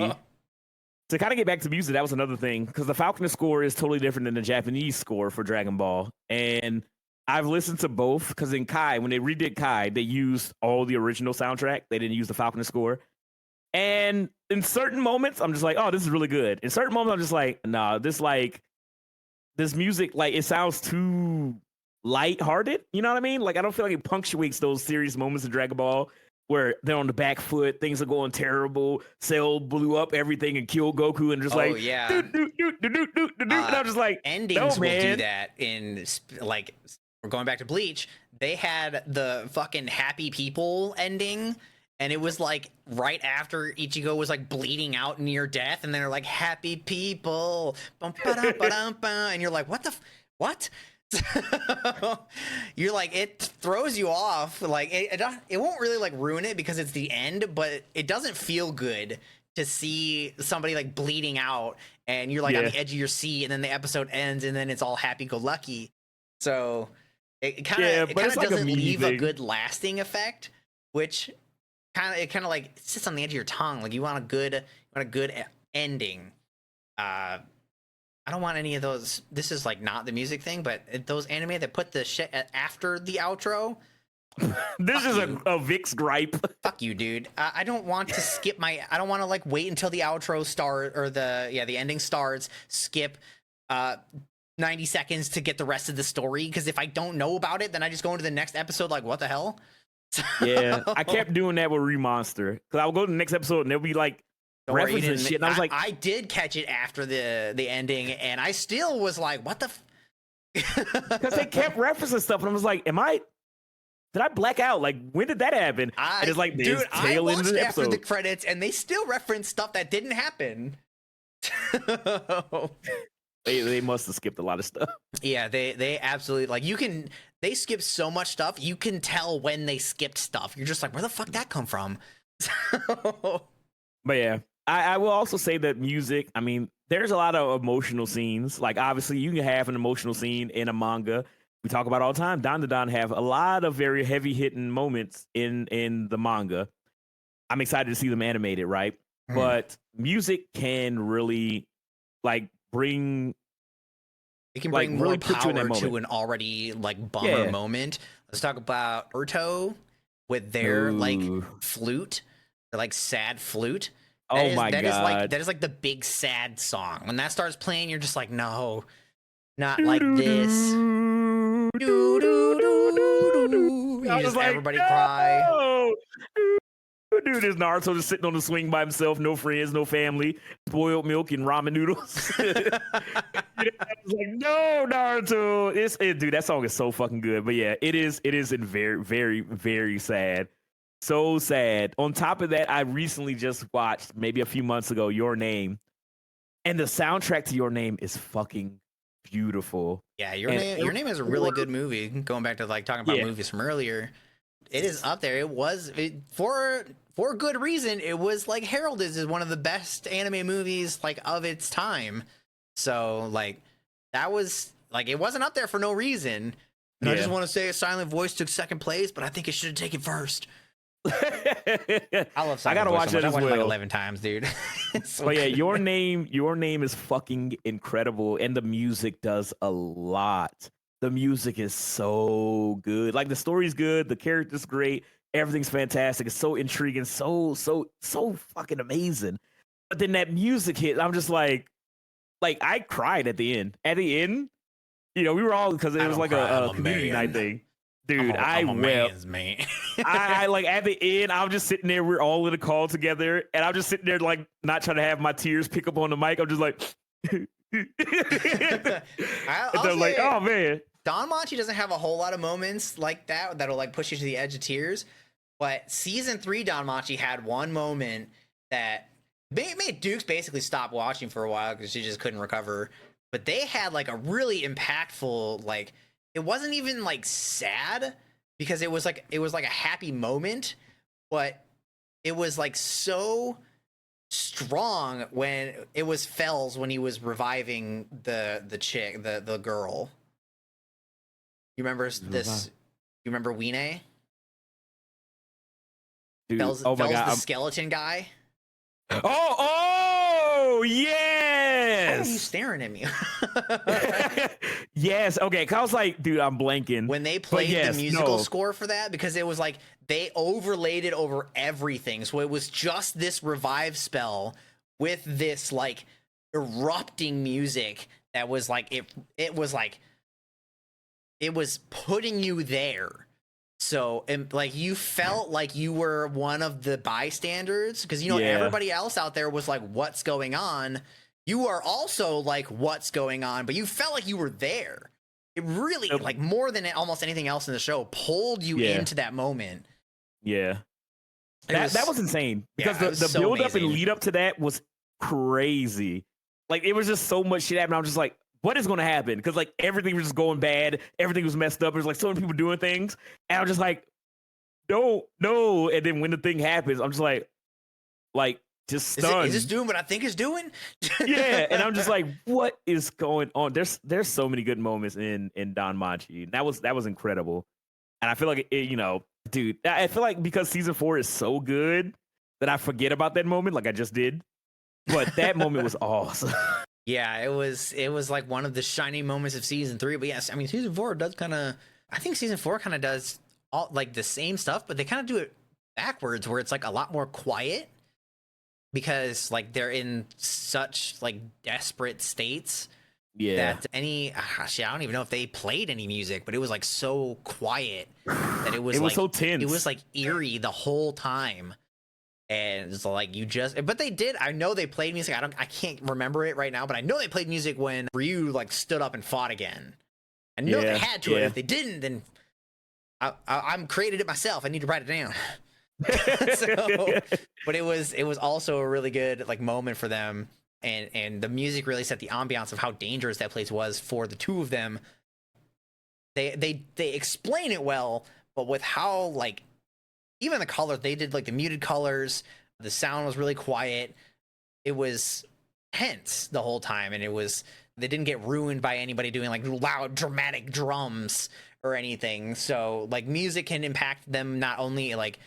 To kind of get back to music, that was another thing because the Falconer score is totally different than the Japanese score for Dragon Ball, and I've listened to both because in Kai, when they redid Kai, they used all the original soundtrack. They didn't use the Falconer score. And in certain moments, I'm just like, oh, this is really good. In certain moments, I'm just like, nah, this music, like, it sounds too lighthearted. You know what I mean? Like, I don't feel like it punctuates those serious moments in Dragon Ball where they're on the back foot, things are going terrible. Cell blew up everything and killed Goku, and just yeah. And I'm just like, endings will do that in, like, we're going back to Bleach. They had the fucking happy people ending, and it was like right after Ichigo was like bleeding out near death, and they're like, happy people, and you're like, what? You're like, it throws you off. Like, it won't really like ruin it because it's the end, but it doesn't feel good to see somebody like bleeding out, and you're like on the edge of your seat, and then the episode ends, and then it's all happy-go-lucky. So it kind of doesn't leave a good lasting effect, which kind of like sits on the edge of your tongue. Like, you want a good ending. I don't want any of those. This is like not the music thing, but those anime that put the shit after the outro. This is a Vix gripe. Fuck you, dude. I don't want to skip I don't want to like wait until the outro start or the ending starts. Skip 90 seconds to get the rest of the story, because if I don't know about it, then I just go into the next episode like, what the hell? Yeah, I kept doing that with Remonster, because I would go to the next episode and they'll be like referencing shit, and I was like, I did catch it after the ending, and I still was like, what the because they kept referencing stuff, and I was like, did I black out? Like, when did that happen? And it's like, dude, I watched the after the credits, and they still reference stuff that didn't happen. They must have skipped a lot of stuff. Yeah, they absolutely, like, they skip so much stuff, you can tell when they skipped stuff. You're just like, where the fuck that come from? But yeah, I will also say that music, I mean, there's a lot of emotional scenes. Like, obviously, you can have an emotional scene in a manga. We talk about all the time. Dan have a lot of very heavy-hitting moments in the manga. I'm excited to see them animated, right? But music can really, like, bring... It can bring really more power to an already, like, bummer moment. Let's talk about Urto with their, like, flute. Their, like, sad flute. That is like the big sad song. When that starts playing, you're just like, no, not like this. You just like, everybody cry. Dude, there's Naruto just sitting on the swing by himself, no friends, no family, boiled milk and ramen noodles. I was like, no, Naruto. Dude, that song is so fucking good. But yeah, it is very, very, very sad. So sad. On top of that, I recently just watched, maybe a few months ago, Your Name. And the soundtrack to Your Name is fucking beautiful. Yeah, Your Name is a really good movie. Going back to like talking about movies from earlier. It is up there. For good reason. It was like heralded as one of the best anime movies like of its time. So like that was like, it wasn't up there for no reason. And I just Yeah. want to say a Silent Voice took second place, but I think it should have taken first. I love Silent I gotta Voice watch so much. it I as watched it like well. 11 times, dude. It's so But yeah, good. your name is fucking incredible, and the music does a lot. The music is so good. Like the story's good, the character's great, everything's fantastic. It's so intriguing, so fucking amazing. But then that music hit, I'm just like I cried at the end. At the end, we were all because it I was don't like cry, I'm a a community night man. thing. Dude, I I'm a wept. man's man. I like at the end, I'm just sitting there. We're all in a call together, and I'm just sitting there, like not trying to have my tears pick up on the mic. I'm just like, and they're like, say, "Oh man, DanMachi doesn't have a whole lot of moments like that that'll like push you to the edge of tears. But season 3 DanMachi had one moment that made Dukes basically stop watching for a while because she just couldn't recover. But they had like a really impactful, like, it wasn't even like sad because it was like a happy moment, but it was like so strong when it was Fells when he was reviving the chick, the girl. You remember this? You remember Wine? dude, Fells, oh my Fells god, the skeleton guy. oh Why are you yes, staring at me? yes, okay." 'Cause I was like, dude, I'm blanking. When they played yes, the musical no. score for that, because it was like they overlaid it over everything, so it was just this revive spell with this like erupting music that was like it was like it was putting you there. So, and like you felt like you were one of the bystanders because Yeah. everybody else out there was like, "What's going on?" You are also like, "What's going on?" But you felt like you were there. It really, Yep. like more than almost anything else in the show, pulled you Yeah. into that moment. Yeah. It That was insane because yeah, it was the so build up and amazing. lead up to that was crazy. Like it was just so much shit happening. I'm just like, what is going to happen? Because like everything was just going bad, everything was messed up. There's like so many people doing things, and I'm just like, no. And then when the thing happens, I'm just like just stunned. Is this doing what I think it's doing? Yeah, and I'm just like, what is going on? There's so many good moments in DanMachi. That was incredible, and I feel like dude, I feel like because season 4 is so good that I forget about that moment, like I just did. But that moment was awesome. Yeah, it was like one of the shining moments of season 3. But yes, I mean season 4 does kind of. I think season 4 kind of does all like the same stuff, but they kind of do it backwards, where it's like a lot more quiet because like they're in such like desperate states Yeah, that shit, I don't even know if they played any music, but it was like so quiet that it was it was like so tense. it was like eerie the whole time. And it's like but they did. I know they played music. I can't remember it right now, but I know they played music when Ryu like stood up and fought again. I know they had to. And if they didn't, then I'm created it myself. I need to write it down. So, but it was also a really good like moment for them, and the music really set the ambiance of how dangerous that place was for the two of them. They explain it well, but with how like even the colors, they did like the muted colors, the sound was really quiet. It was tense the whole time, and they didn't get ruined by anybody doing like loud dramatic drums or anything. So like music can impact them not only like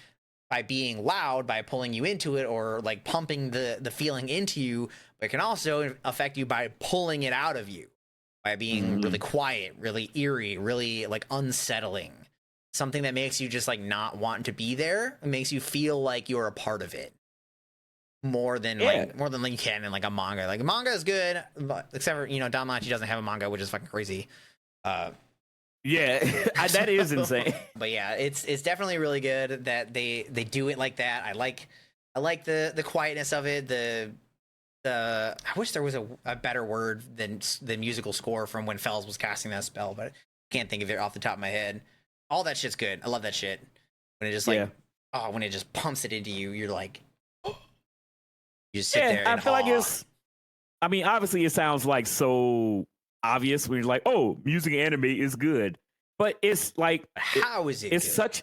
by being loud, by pulling you into it, or like pumping the feeling into you, but it can also affect you by pulling it out of you by being really quiet, really eerie, really like unsettling. Something that makes you just like not want to be there. It makes you feel like you're a part of it more than like you can in like a manga. Like manga is good, but except for DanMachi doesn't have a manga, which is fucking crazy. Yeah, that is insane. But yeah, it's definitely really good that they do it like that. I like the quietness of it. I wish there was a better word than the musical score from when Fells was casting that spell, but I can't think of it off the top of my head. All that shit's good. I love that shit. When it just like when it just pumps it into you, you're like you just sit there. I feel like I mean, obviously it sounds like so obvious when you're like, oh, music and anime is good. But it's like how is it? It's good? such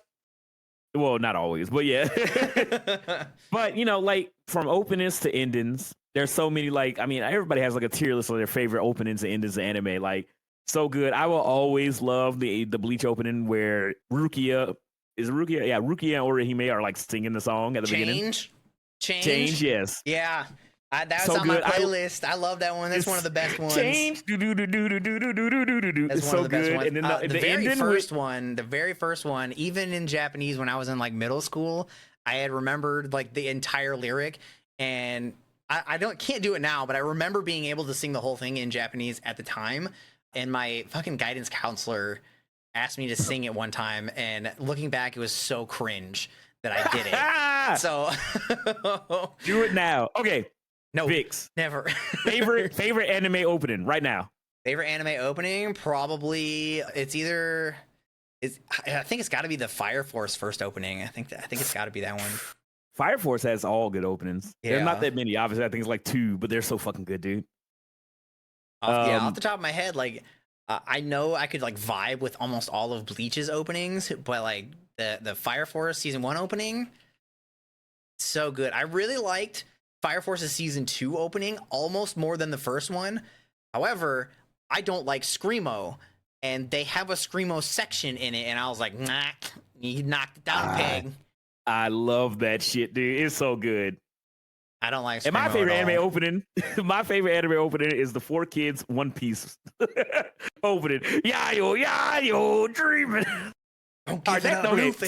Well, not always, but yeah. But like from openings to endings, there's so many. Like, I mean, everybody has like a tier list of their favorite openings and endings of anime. Like, so good. I will always love the Bleach opening where Rukia is Rukia. Yeah, Rukia and Orihime are like singing the song at the beginning. Change. Yes. Yeah. That was So on my good. playlist. I love that one. That's one of the best ones. Change. Do do do do do do do do do do do. That's It's one so of the best good. ones. And then The the very ending first one, the very first one, even in Japanese when I was in like middle school, I had remembered like the entire lyric, and I can't do it now, but I remember being able to sing the whole thing in Japanese at the time. And my fucking guidance counselor asked me to sing it one time, and looking back, it was so cringe that I did it. So do it now. Okay. No, Vix. Never. favorite anime opening right now. Favorite anime opening? Probably I think it's got to be the Fire Force first opening. I think it's got to be that one. Fire Force has all good openings. Yeah. There's not that many. Obviously, I think it's like 2, but they're so fucking good, dude. Off the top of my head, like I know I could like vibe with almost all of Bleach's openings, but like the Fire Force season 1 opening, so good. I really liked Fire Force's season 2 opening almost more than the first one. However, I don't like Screamo, and they have a Screamo section in it, and I was like, nah, you knocked it down, peg. I love that shit, dude. It's so good. I don't like Screamo. And my favorite anime opening, my favorite anime opening is the 4Kids One Piece opening. Yayo, dreaming. Don't give it up, Luffy.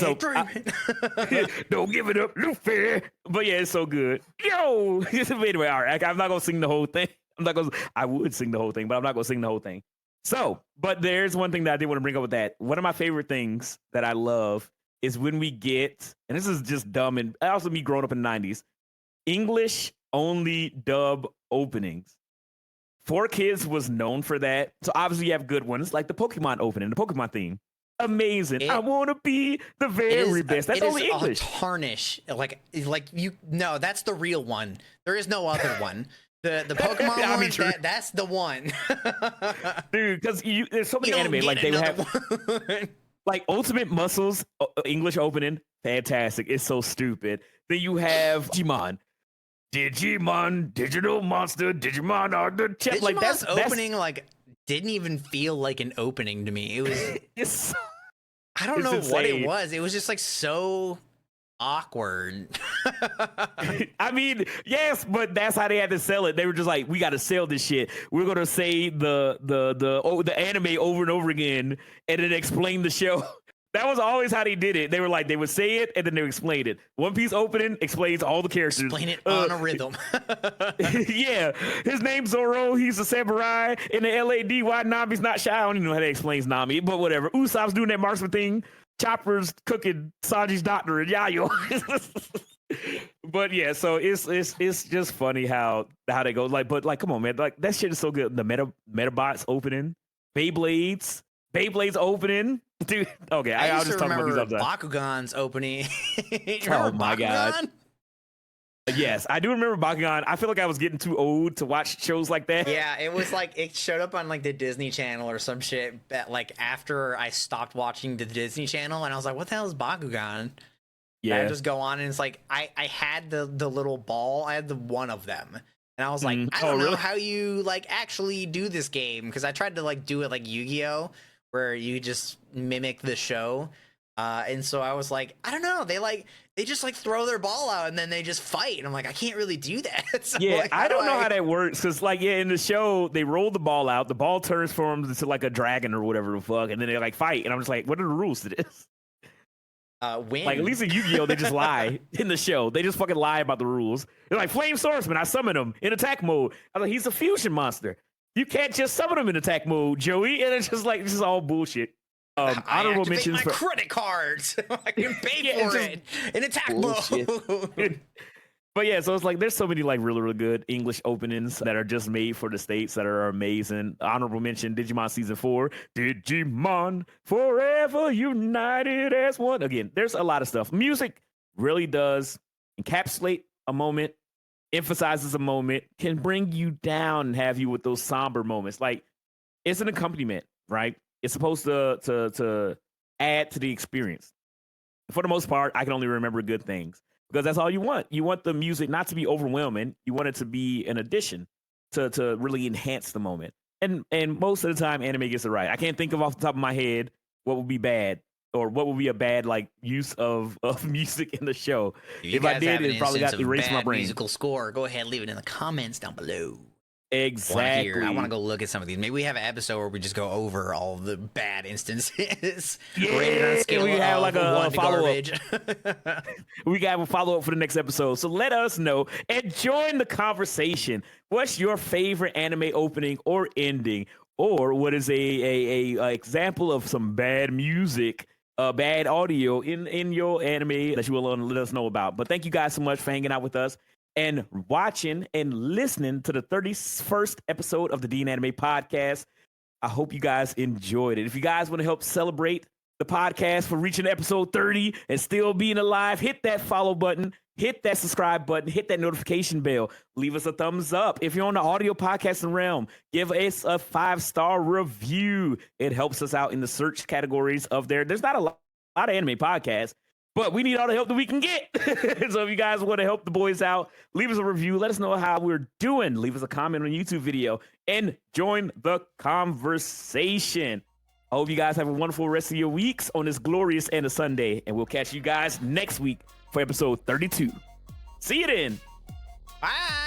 Don't give it up, Luffy. But yeah, it's so good. Yo, anyway, all right. I'm not gonna sing the whole thing. I would sing the whole thing, but I'm not gonna sing the whole thing. So, but there's one thing that I did want to bring up with that. One of my favorite things that I love is when we get, and this is just dumb, and also me growing up in the 90s, English only dub openings. 4Kids was known for that. So obviously you have good ones like the Pokemon opening, the Pokemon theme. Amazing. I want to be the very best. That's only English. Tarnish. Like you. No, that's the real one. There is no other one. The Pokemon one. That's the one. Dude, because there's so many anime like they have. Like Ultimate Muscles English opening, fantastic. It's so stupid. Then you have Digimon, Digital Monster, Digimon are the champ. Like that's opening like didn't even feel like an opening to me. It was. I don't know what it was. It was just like so awkward. I mean, yes, but that's how they had to sell it. They were just like, we got to sell this shit. We're gonna say the anime over and over again, and then explain the show. That was always how they did it. They were like, they would say it and then they would explain it. One Piece opening explains all the characters. Explain it on a rhythm. Yeah. His name's Zoro. He's a samurai. In the LAD, why Nami's not shy? I don't even know how that explains Nami, but whatever. Usopp's doing that marksman thing. Chopper's cooking Sanji's doctor and Yayo. But yeah, so it's just funny how they go. Like, but like, come on, man. Like that shit is so good. The Metabots opening. Beyblades opening. Dude, okay, I'll just talk about these other Bakugan's opening. Oh my god. Yes, I do remember Bakugan. I feel like I was getting too old to watch shows like that. Yeah, it was like it showed up on like the Disney Channel or some shit. Like after I stopped watching the Disney Channel, and I was like, "What the hell is Bakugan?" Yeah, and I just go on, and it's like I had the little ball. I had the one of them, and I was like, I don't know how you like actually do this game, because I tried to like do it like Yu-Gi-Oh, where you just mimic the show. And so I was like, I don't know. They just like throw their ball out and then they just fight. And I'm like, I can't really do that. So yeah, like, I don't know how that works. Because like, yeah, in the show, they roll the ball out. The ball transforms into like a dragon or whatever the fuck. And then they like fight. And I'm just like, what are the rules to this? Win. Like, at least in Yu-Gi-Oh, they just lie in the show. They just fucking lie about the rules. They're like, Flame Swordsman, I summon him in attack mode. I'm like, he's a fusion monster. You can't just summon him in attack mode, Joey. And it's just like, this is all bullshit. Honorable mentions my credit cards. I can pay for it in attack mode. But yeah, so it's like there's so many like really, really good English openings that are just made for the States that are amazing. Honorable mention, Digimon Season 4. Digimon Forever United as One. Again, there's a lot of stuff. Music really does encapsulate a moment, emphasizes a moment, can bring you down and have you with those somber moments. Like, it's an accompaniment, right? It's supposed to add to the experience. for the most part, I can only remember good things because that's all you want. You want the music not to be overwhelming. You want it to be an addition to really enhance the moment. And most of the time, anime gets it right. I can't think of off the top of my head what would be bad or what would be a bad like use of music in the show. If I did, it probably got erased my brain. Musical score. Go ahead, leave it in the comments down below. Exactly. I want to go look at some of these. Maybe we have an episode where we just go over all the bad instances. Rated on a scale we have like a 1 to follow garbage. up. We got a follow up for the next episode. So let us know and join the conversation. What's your favorite anime opening or ending, or what is a example of some bad music, bad audio in your anime that you will let us know about? But thank you guys so much for hanging out with us and watching and listening to the 31st episode of the DNAnime podcast. I hope you guys enjoyed it. If you guys want to help celebrate the podcast for reaching episode 30 and still being alive, hit that follow button, hit that subscribe button, hit that notification bell, leave us a thumbs up. If you're on the audio podcasting realm, give us a 5-star review. It helps us out in the search categories of there. There's not a lot of anime podcasts, but we need all the help that we can get. So if you guys want to help the boys out, leave us a review. Let us know how we're doing. Leave us a comment on a YouTube video and join the conversation. I hope you guys have a wonderful rest of your weeks on this glorious end of Sunday. And we'll catch you guys next week for episode 32. See you then. Bye.